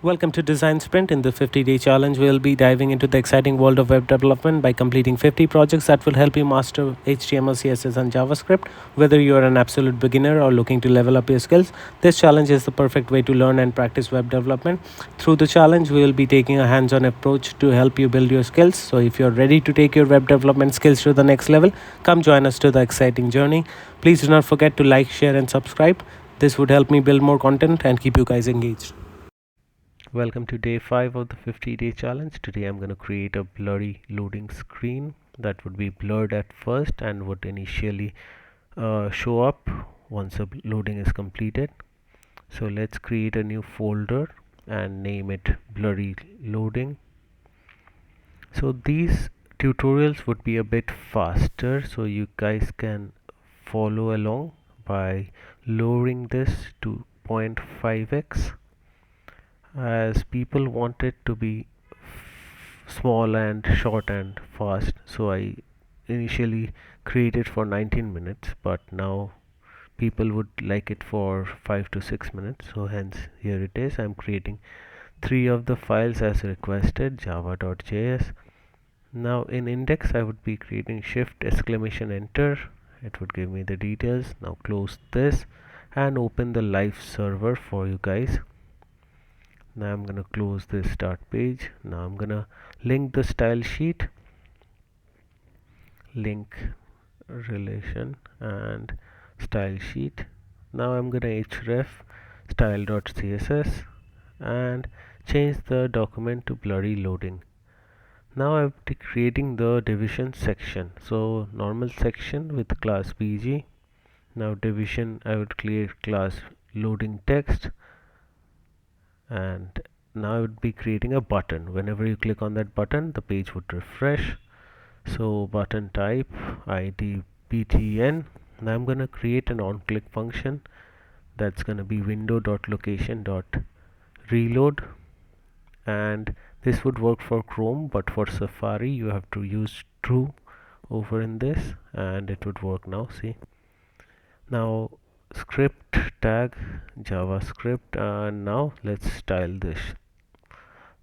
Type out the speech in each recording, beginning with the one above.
Welcome to Design Sprint. In the 50-day challenge, we'll be diving into the exciting world of web development by completing 50 projects that will help you master HTML, CSS, and JavaScript. Whether you're an absolute beginner or looking to level up your skills, this challenge is the perfect way to learn and practice web development. Through the challenge, we will be taking a hands-on approach to help you build your skills. So if you're ready to take your web development skills to the next level, come join us to the exciting journey. Please do not forget to like, share, and subscribe. This would help me build more content and keep you guys engaged. Welcome to day 5 of the 50-day challenge. Today I'm going to create a blurry loading screen that would be blurred at first and would initially show up once the loading is completed. So let's create a new folder and name it Blurry Loading. So these tutorials would be a bit faster, so you guys can follow along by lowering this to 0.5x, as people want it to be small and short and fast. So I initially created for 19 minutes, but now people would like it for 5 to 6 minutes, so hence here it is. I'm creating 3 of the files as requested, java.js. Now in index I would be creating shift exclamation enter. It would give me the details. Now close this and open the live server for you guys. Now I'm gonna close this start page. Now I'm gonna link the style sheet, link relation and style sheet. Now I'm gonna href style.css and change the document to blurry loading. Now I'll be creating the division section. So normal section with class bg. Now division I would create class loading text, and now I would be creating a button. Whenever you click on that button, the page would refresh. So button type id btn. Now I'm gonna create an on-click function that's gonna be window.location.reload, and this would work for Chrome, but for Safari you have to use true over in this, and it would work now. See, now script tag JavaScript, and now let's style this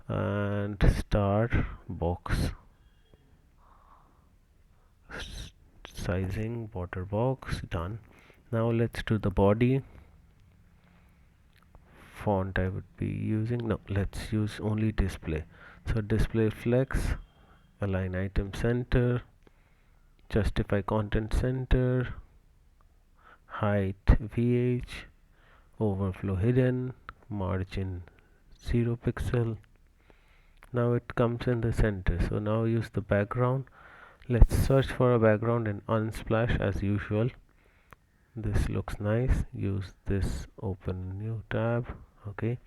and star box sizing border box done. Now let's do the body font. I would be using, no, let's use only display. So display flex, align item center, justify content center, height vh, overflow hidden, margin 0 pixel. Now it comes in the center. So now use the background. Let's search for a background in Unsplash as usual. This looks nice. Use this, open new tab. Okay,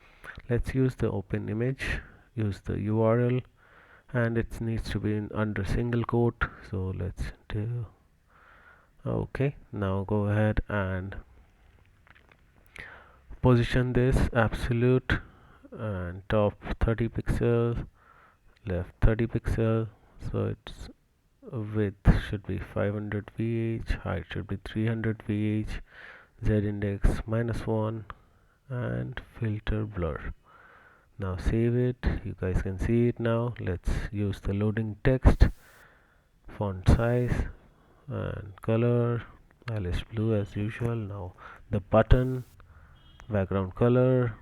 let's use the open image, use the URL, and it needs to be in under single quote. So let's do, okay, now go ahead and position this absolute, and top 30 pixels, left 30 pixels. So its width should be 500 vh, height should be 300 vh, z index -1, and filter blur. Now save it. You guys can see it now. Let's use the loading text, font size and color Alice blue as usual. Now the button, background color,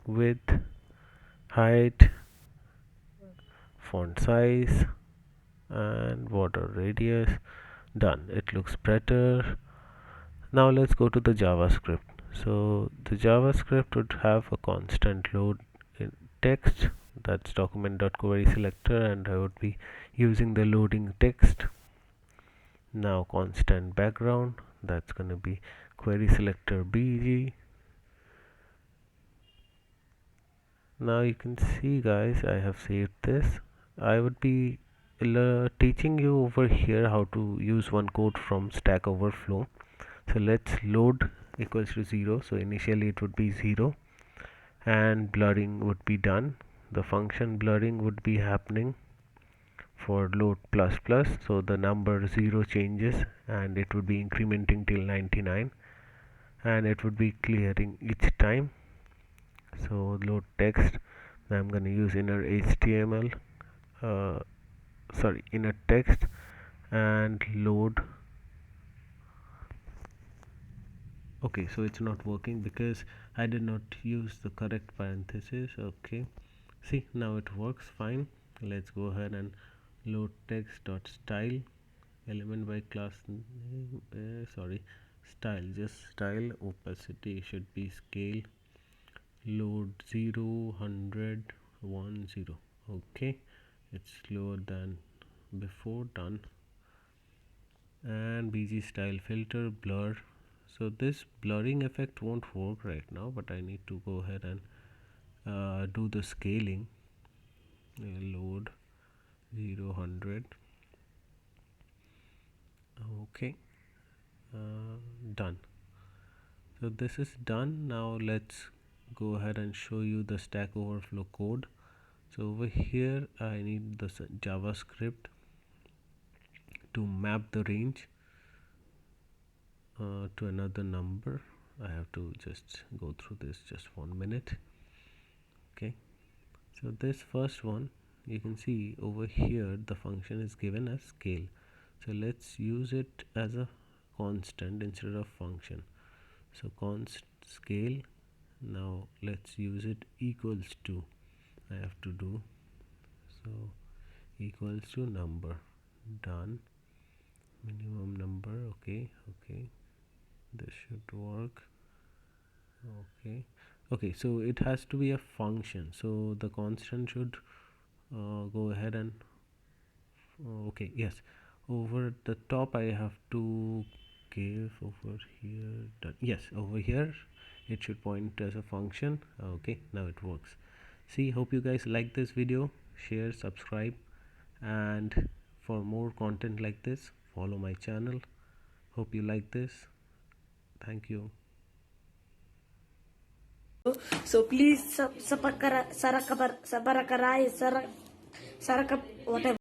width, height, font size, and border radius. Done. It looks better. Now let's go to the JavaScript. So the JavaScript would have a constant load in text, that's document.query selector, and I would be using the loading text. Now constant background, that's going to be query selector bg. Now you can see guys, I have saved this. I would be teaching you over here how to use one code from Stack Overflow. So let's load equals to 0. So initially it would be 0 and blurring would be done. The function blurring would be happening for load plus plus. So the number 0 changes and it would be incrementing till 99, and it would be clearing each time. So load text. Now I'm going to use inner HTML, inner text, and load. Okay, so it's not working because I did not use the correct parenthesis. Okay, see, now it works fine. Let's go ahead and load text dot style element by class name, style, just style. Opacity should be scale. Load 0, 100, 10. Okay, it's lower than before. Done. And bg style filter blur. So this blurring effect won't work right now, but I need to go ahead and do the scaling. Load 0, 100. Okay, done. So this is done. Now let's go ahead and show you the Stack Overflow code. So over here I need the JavaScript to map the range to another number. I have to just go through this, just 1 minute. Okay, so this first one, you can see over here the function is given as scale. So let's use it as a constant instead of function. So const scale. Now let's use it equals to, I have to do, so equals to number. Done. Minimum number. Okay, this should work. Okay, so it has to be a function, so the constant should go ahead and okay, yes, over the top I have to give over here. Done. Yes, over here it should point as a function. Okay, now it works. See, hope you guys like this video. Share, subscribe, and for more content like this, follow my channel. Hope you like this. Thank you. So please, whatever.